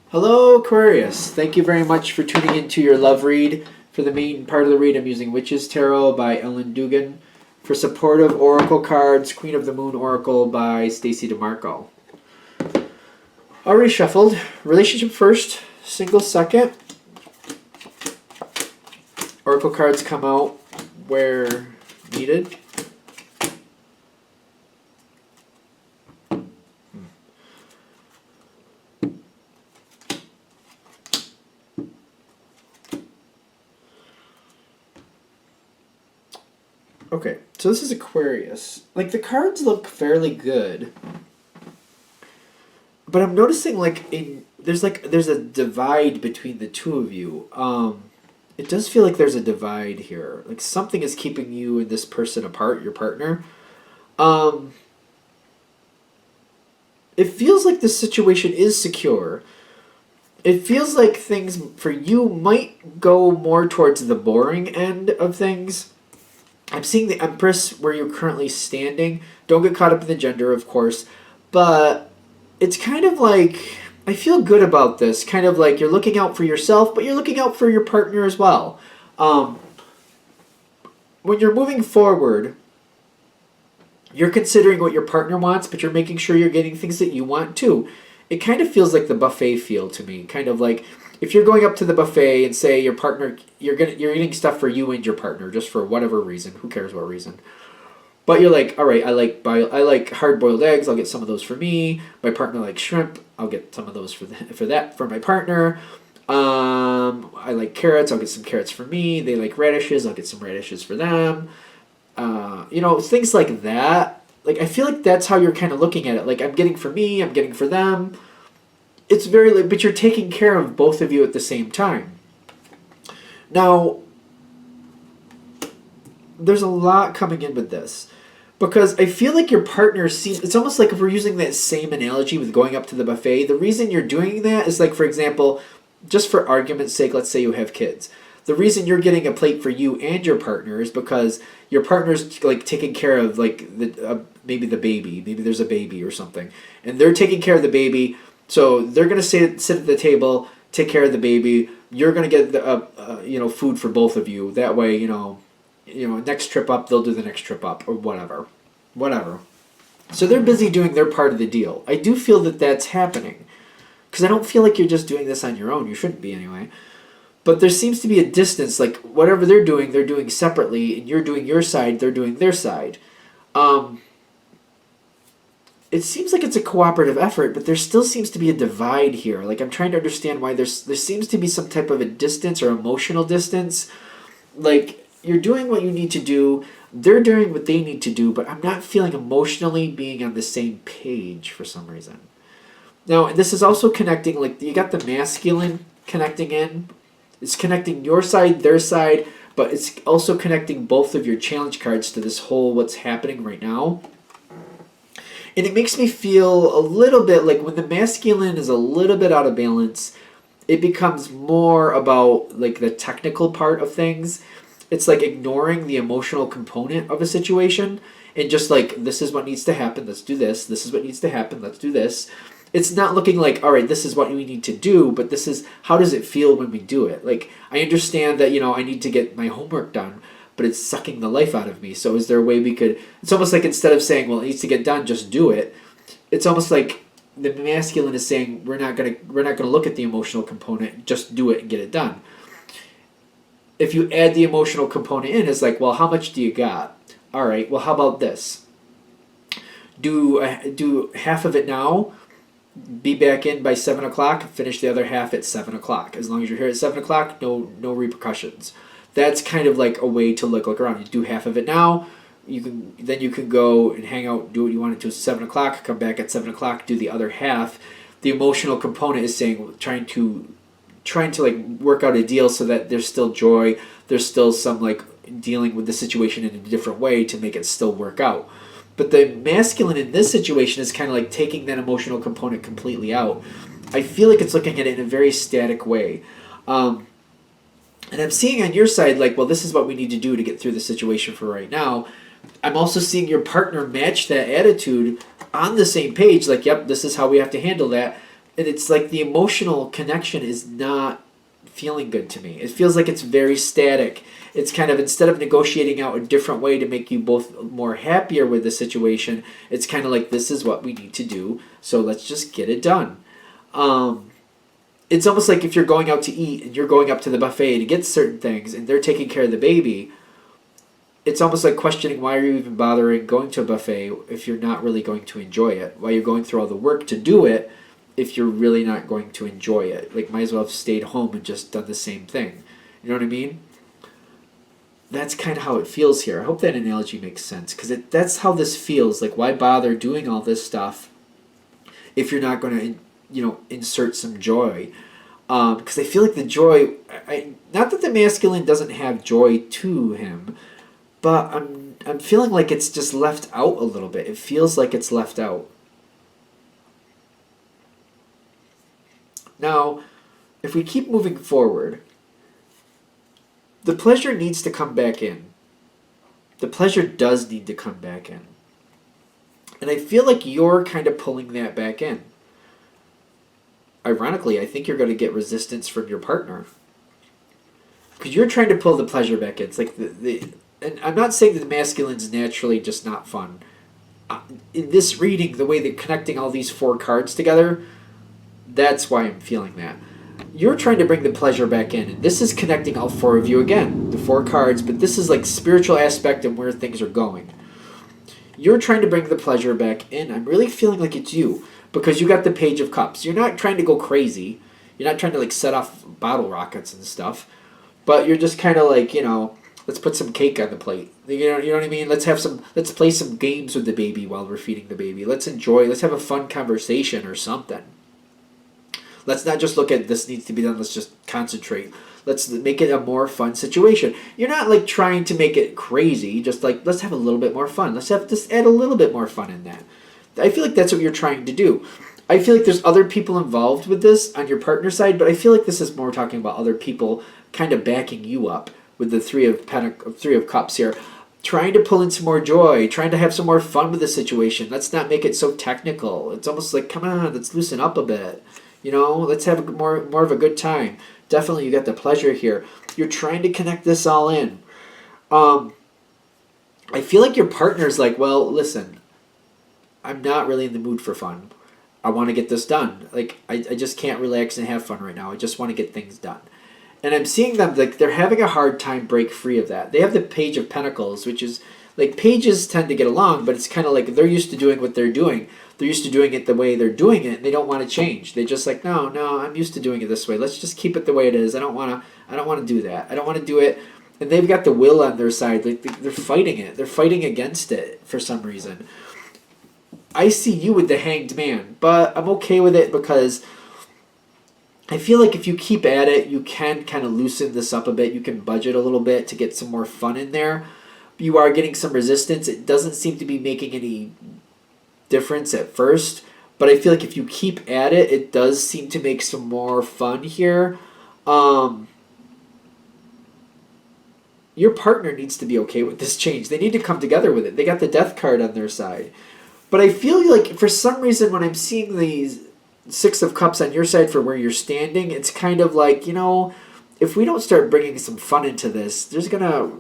Hello, Aquarius. Thank you very much for tuning into your love read. For the main part of the read, I'm using Witch's Tarot by Ellen Dugan. For supportive oracle cards, Queen of the Moon Oracle by Stacey DeMarco. Already shuffled. Relationship first, single second. Oracle cards come out where needed. Okay, so this is Aquarius. Like, the cards look fairly good. But I'm noticing, there's a divide between the two of you. It does feel like there's a divide here. Like, something is keeping you and this person apart, your partner. It feels like the situation is secure. It feels like things for you might go more towards the boring end of things. I'm seeing the Empress where you're currently standing. Don't get caught up in the gender, of course. But it's kind of like, I feel good about this. Kind of like you're looking out for yourself, but you're looking out for your partner as well. When you're moving forward, you're considering what your partner wants, but you're making sure you're getting things that you want too. It kind of feels like the buffet feel to me. Kind of like if you're going up to the buffet and say your partner, you're eating stuff for you and your partner just for whatever reason. Who cares what reason? But you're like, all right, I like hard boiled eggs. I'll get some of those for me. My partner likes shrimp. I'll get some of those for my partner. I like carrots. I'll get some carrots for me. They like radishes. I'll get some radishes for them. Things like that. Like, I feel like that's how you're kind of looking at it. Like, I'm getting for me, I'm getting for them. It's very, but you're taking care of both of you at the same time. Now, there's a lot coming in with this. Because I feel like your partner seems, it's almost like if we're using that same analogy with going up to the buffet, the reason you're doing that is like, for example, just for argument's sake, let's say you have kids. The reason you're getting a plate for you and your partner is because your partner's like taking care of like maybe the baby, maybe there's a baby or something, and they're taking care of the baby. So they're gonna sit at the table, take care of the baby. You're gonna get the food for both of you. That way, next trip up they'll do the next trip up or whatever. So they're busy doing their part of the deal. I do feel that that's happening because I don't feel like you're just doing this on your own. You shouldn't be anyway. But there seems to be a distance, like whatever they're doing separately, and you're doing your side, they're doing their side. It seems like it's a cooperative effort, but there still seems to be a divide here. Like, I'm trying to understand why there seems to be some type of a distance or emotional distance. Like, you're doing what you need to do, they're doing what they need to do, but I'm not feeling emotionally being on the same page for some reason. Now, this is also connecting, like, you got the masculine connecting in. It's connecting your side, their side, but it's also connecting both of your challenge cards to this whole what's happening right now. And it makes me feel a little bit like when the masculine is a little bit out of balance, it becomes more about like the technical part of things. It's like ignoring the emotional component of a situation and just like, this is what needs to happen, let's do this. This is what needs to happen, let's do this. It's not looking like, all right, this is what we need to do, but this is, how does it feel when we do it? Like, I understand that, I need to get my homework done, but it's sucking the life out of me. So is there a way we could, it's almost like instead of saying, well, it needs to get done, just do it. It's almost like the masculine is saying, we're not gonna look at the emotional component, just do it and get it done. If you add the emotional component in, it's like, well, how much do you got? All right, well, how about this? Do half of it now, be back in by 7 o'clock, finish the other half at 7 o'clock. As long as you're here at 7 o'clock, no repercussions. That's kind of like a way to look around. You do half of it now, you can go and hang out, do what you want to do at 7 o'clock, come back at 7 o'clock, do the other half. The emotional component is saying, trying to like work out a deal so that there's still joy, there's still some like dealing with the situation in a different way to make it still work out. But the masculine in this situation is kind of like taking that emotional component completely out. I feel like it's looking at it in a very static way. And I'm seeing on your side, like, well, this is what we need to do to get through the situation for right now. I'm also seeing your partner match that attitude on the same page. Like, yep, this is how we have to handle that. And it's like the emotional connection is not feeling good to me. It feels like it's very static. It's kind of, instead of negotiating out a different way to make you both more happier with the situation, it's kind of like, this is what we need to do, so let's just get it done. It's almost like if you're going out to eat and you're going up to the buffet to get certain things and they're taking care of the baby, it's almost like questioning, why are you even bothering going to a buffet if you're not really going to enjoy it? Why you're going through all the work to do it if you're really not going to enjoy it? Like, might as well have stayed home and just done the same thing. You know what I mean? That's kind of how it feels here. I hope that analogy makes sense, because that's how this feels. Like, why bother doing all this stuff if you're not going to, insert some joy? Because I feel like the joy, not that the masculine doesn't have joy to him, but I'm feeling like it's just left out a little bit. It feels like it's left out. Now, if we keep moving forward, the pleasure needs to come back in. The pleasure does need to come back in. And I feel like you're kind of pulling that back in. Ironically, I think you're going to get resistance from your partner, because you're trying to pull the pleasure back in. It's like and I'm not saying that the masculine's naturally just not fun. In this reading, the way they're connecting all these 4 cards together, that's why I'm feeling that. You're trying to bring the pleasure back in, and this is connecting all 4 of you again, the 4 cards, but this is like spiritual aspect and where things are going. You're trying to bring the pleasure back in. I'm really feeling like it's you, because you got the Page of Cups. You're not trying to go crazy. You're not trying to like set off bottle rockets and stuff, but you're just kind of like, let's put some cake on the plate. You know what I mean? Let's play some games with the baby while we're feeding the baby. Let's have a fun conversation or something. Let's not just look at this needs to be done. Let's just concentrate. Let's make it a more fun situation. You're not like trying to make it crazy. Just like, let's have a little bit more fun. Let's just add a little bit more fun in that. I feel like that's what you're trying to do. I feel like there's other people involved with this on your partner side, but I feel like this is more talking about other people kind of backing you up with the Three of Cups here. Trying to pull in some more joy, trying to have some more fun with the situation. Let's not make it so technical. It's almost like, come on, let's loosen up a bit. Let's have more of a good time. Definitely, you got the pleasure here. You're trying to connect this all in. I feel like your partner's like, well, listen, I'm not really in the mood for fun. I want to get this done. Like, I just can't relax and have fun right now. I just want to get things done. And I'm seeing them, like, they're having a hard time break free of that. They have the Page of Pentacles, which is, like, pages tend to get along, but it's kind of like they're used to doing what they're doing. They're used to doing it the way they're doing it, and they don't want to change. They're just like, no, I'm used to doing it this way. Let's just keep it the way it is. I don't want to do that. I don't want to do it. And they've got the will on their side. Like, they're fighting it. They're fighting against it for some reason. I see you with the Hanged Man, but I'm okay with it because I feel like if you keep at it, you can kind of loosen this up a bit. You can budget a little bit to get some more fun in there. You are getting some resistance. It doesn't seem to be making any difference at first, but I feel like if you keep at it, it does seem to make some more fun here. Your partner needs to be okay with this change. They need to come together with it. They got the Death card on their side. But I feel like for some reason when I'm seeing these 6 of Cups on your side for where you're standing, it's kind of like, if we don't start bringing some fun into this, there's gonna,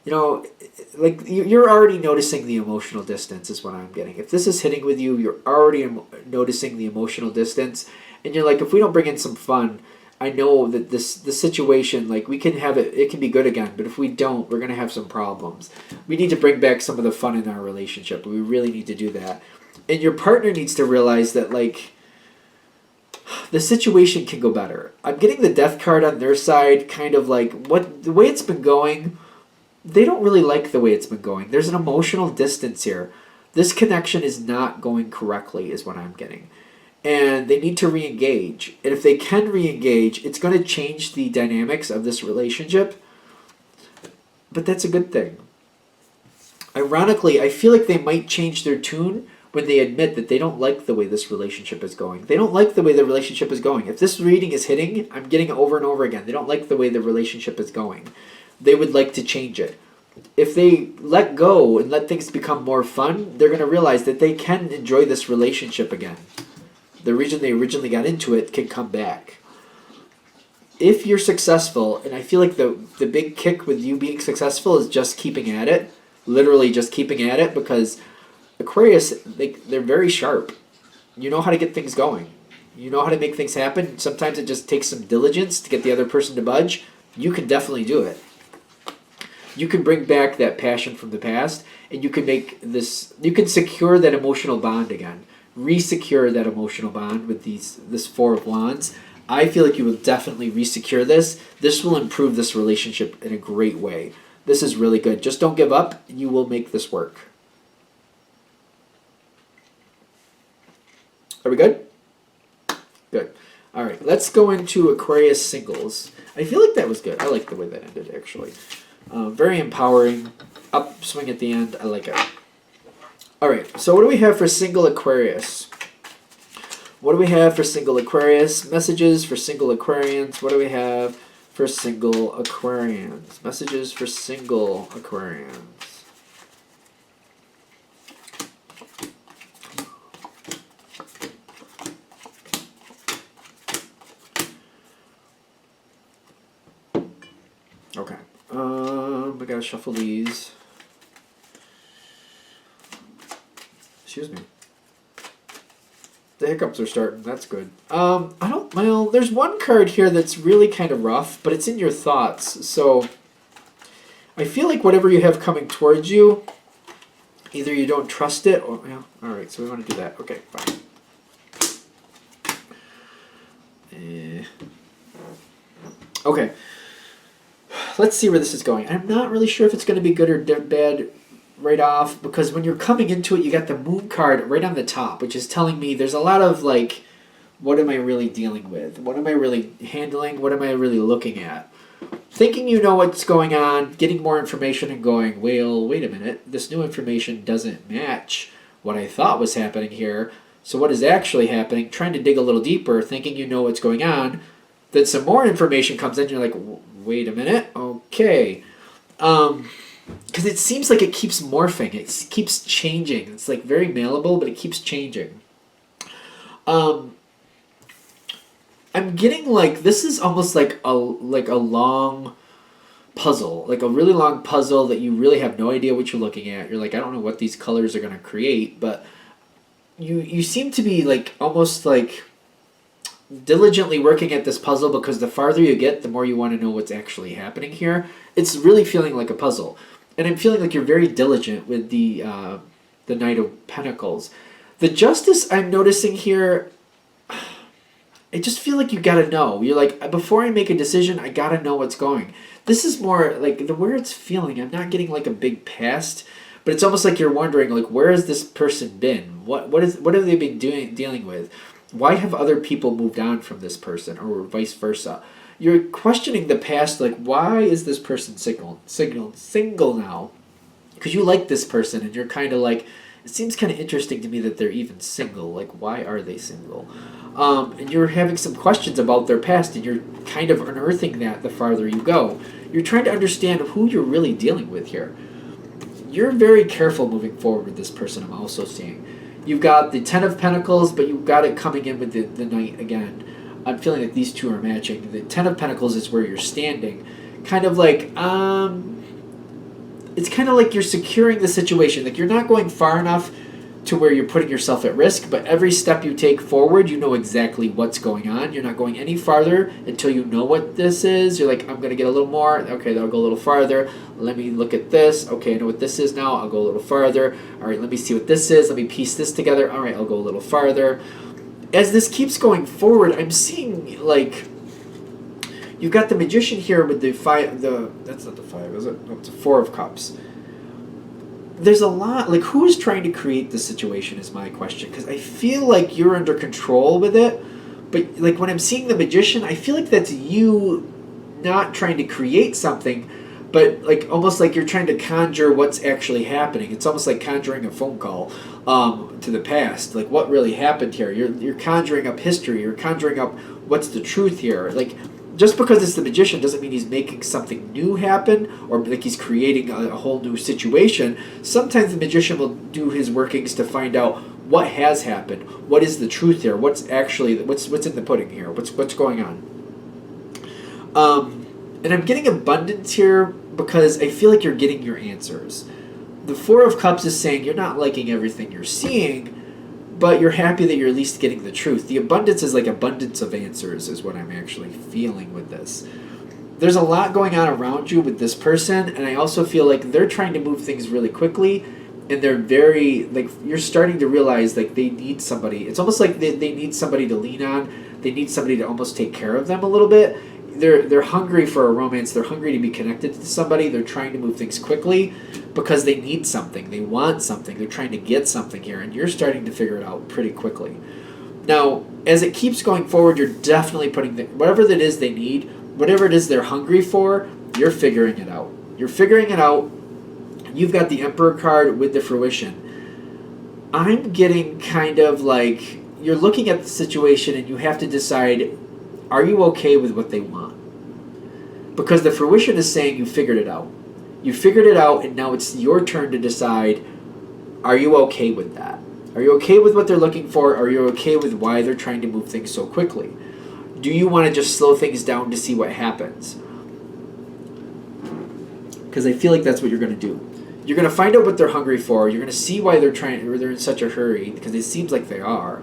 you're already noticing the emotional distance is what I'm getting. If this is hitting with you, you're already noticing the emotional distance. And you're like, if we don't bring in some fun, I know that the situation, like, we can have it can be good again, but if we don't, we're going to have some problems. We need to bring back some of the fun in our relationship. We really need to do that. And your partner needs to realize that, like, the situation can go better. I'm getting the Death card on their side, kind of like, the way it's been going, they don't really like the way it's been going. There's an emotional distance here. This connection is not going correctly, is what I'm getting. And they need to re-engage. And if they can re-engage, it's going to change the dynamics of this relationship. But that's a good thing. Ironically, I feel like they might change their tune when they admit that they don't like the way this relationship is going. They don't like the way the relationship is going. If this reading is hitting, I'm getting it over and over again. They don't like the way the relationship is going. They would like to change it. If they let go and let things become more fun, they're going to realize that they can enjoy this relationship again. the reason they originally got into it can come back. If you're successful, and I feel like the big kick with you being successful is just keeping at it, literally just keeping at it, because Aquarius, they're very sharp. You know how to get things going. You know how to make things happen. Sometimes it just takes some diligence to get the other person to budge. You can definitely do it. You can bring back that passion from the past, and you can you can secure that emotional bond again. Re-secure that emotional bond with this Four of Wands. I feel like you will definitely re-secure this. This will improve this relationship in a great way. This is really good. Just don't give up. You will make this work. Are we good? Good. All right, let's go into Aquarius singles. I feel like that was good. I like the way that ended, actually. Very empowering. Upswing at the end. I like it. All right, so what do we have for single Aquarius? What do we have for single Aquarius? Messages for single Aquarians. What do we have for single Aquarians? Messages for single Aquarians. Okay. I gotta shuffle these. Excuse me. The hiccups are starting. That's good. Well, there's one card here that's really kind of rough, but it's in your thoughts. So I feel like whatever you have coming towards you, either you don't trust it or, yeah, all right, so we want to do that. Okay, fine. Okay. Let's see where this is going. I'm not really sure if it's going to be good or bad right off, because when you're coming into it, you got the Moon card right on the top, which is telling me there's a lot of like, what am I really dealing with? What am I really handling? What am I really looking at? Thinking you know what's going on, getting more information and going, well, wait a minute, this new information doesn't match what I thought was happening here. So what is actually happening? Trying to dig a little deeper, thinking you know what's going on. Then some more information comes in, you're like, wait a minute, okay. Because it seems like it keeps morphing, it keeps changing. It's like very malleable, but it keeps changing. I'm getting like, this is almost like a long puzzle, like a really long puzzle that you really have no idea what you're looking at. You're like, I don't know what these colors are going to create, but you seem to be like almost like diligently working at this puzzle, because the farther you get, the more you want to know what's actually happening here. It's really feeling like a puzzle. And I'm feeling like you're very diligent with the Knight of Pentacles. The Justice I'm noticing here, I just feel like you gotta know. You're like, before I make a decision, I gotta know what's going. This is more like where it's feeling. I'm not getting like a big past, but it's almost like you're wondering, like, where has this person been? What have they been dealing with? Why have other people moved on from this person, or vice versa? You're questioning the past, like, why is this person single now? Because you like this person, and you're kind of like, it seems kind of interesting to me that they're even single. Like, why are they single? And you're having some questions about their past, and you're kind of unearthing that the farther you go. You're trying to understand who you're really dealing with here. You're very careful moving forward with this person, I'm also seeing. You've got the Ten of Pentacles, but you've got it coming in with the Knight again. I'm feeling like these two are matching. The Ten of Pentacles is where you're standing. Kind of like, it's kind of like you're securing the situation. Like, you're not going far enough to where you're putting yourself at risk, but every step you take forward, you know exactly what's going on. You're not going any farther until you know what this is. You're like, I'm going to get a little more. Okay, that'll go a little farther. Let me look at this. Okay, I know what this is now. I'll go a little farther. All right, let me see what this is. Let me piece this together. All right, I'll go a little farther. As this keeps going forward, I'm seeing, like, you've got the Magician here with the five, that's not the five, is it? No, it's a Four of Cups. There's a lot, like, who's trying to create the situation is my question, because I feel like you're under control with it, but, like, when I'm seeing the Magician, I feel like that's you not trying to create something, but, like, almost like you're trying to conjure what's actually happening. It's almost like conjuring a phone call to the past, like, what really happened here. You're conjuring up history. You're conjuring up what's the truth here. Like, just because it's the Magician doesn't mean he's making something new happen, or like he's creating a whole new situation. Sometimes the Magician will do his workings to find out What has happened? What is the truth here? What's in the pudding here? What's going on? And I'm getting abundance here because I feel like you're getting your answers. The Four of Cups is saying you're not liking everything you're seeing, but you're happy that you're at least getting the truth. The abundance is like abundance of answers is what I'm actually feeling with this. There's a lot going on around you with this person, and I also feel like they're trying to move things really quickly, and they're very, like, you're starting to realize, like, they need somebody. It's almost like they need somebody to lean on. They need somebody to almost take care of them a little bit. They're hungry for a romance. They're hungry to be connected to somebody. They're trying to move things quickly because they need something. They want something. They're trying to get something here, and you're starting to figure it out pretty quickly. Now, as it keeps going forward, you're definitely putting whatever that is they need, whatever it is they're hungry for, you're figuring it out. You're figuring it out. You've got the Emperor card with the fruition. I'm getting kind of like you're looking at the situation and you have to decide, are you okay with what they want? Because the fruition is saying you figured it out. You figured it out, and now it's your turn to decide, are you okay with that? Are you okay with what they're looking for? Are you okay with why they're trying to move things so quickly? Do you want to just slow things down to see what happens? Because I feel like that's what you're going to do. You're going to find out what they're hungry for. You're going to see why they're in such a hurry, because it seems like they are.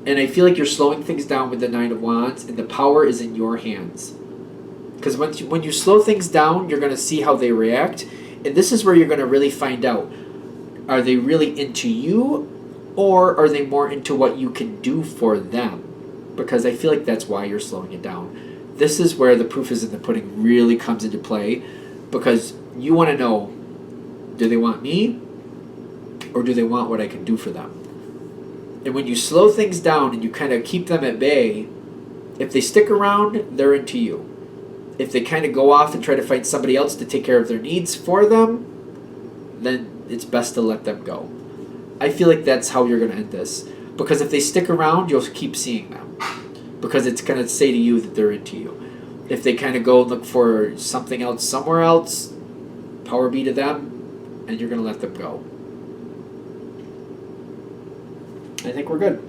And I feel like you're slowing things down with the Nine of Wands, and the power is in your hands. Because when you slow things down, you're going to see how they react. And this is where you're going to really find out. Are they really into you, or are they more into what you can do for them? Because I feel like that's why you're slowing it down. This is where the proof is in the pudding really comes into play. Because you want to know, do they want me, or do they want what I can do for them? And when you slow things down and you kind of keep them at bay, if they stick around, they're into you. If they kind of go off and try to find somebody else to take care of their needs for them, then it's best to let them go. I feel like that's how you're going to end this. Because if they stick around, you'll keep seeing them. Because it's going to say to you that they're into you. If they kind of go and look for something else somewhere else, power be to them, and you're going to let them go. I think we're good.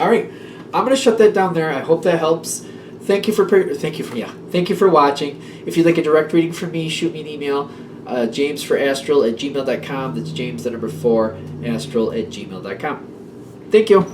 All right, I'm going to shut that down there. I hope that helps. Thank you for watching. If you'd like a direct reading from me, shoot me an email. jamesforastral@gmail.com. That's James, the number 4, astral@gmail.com. Thank you.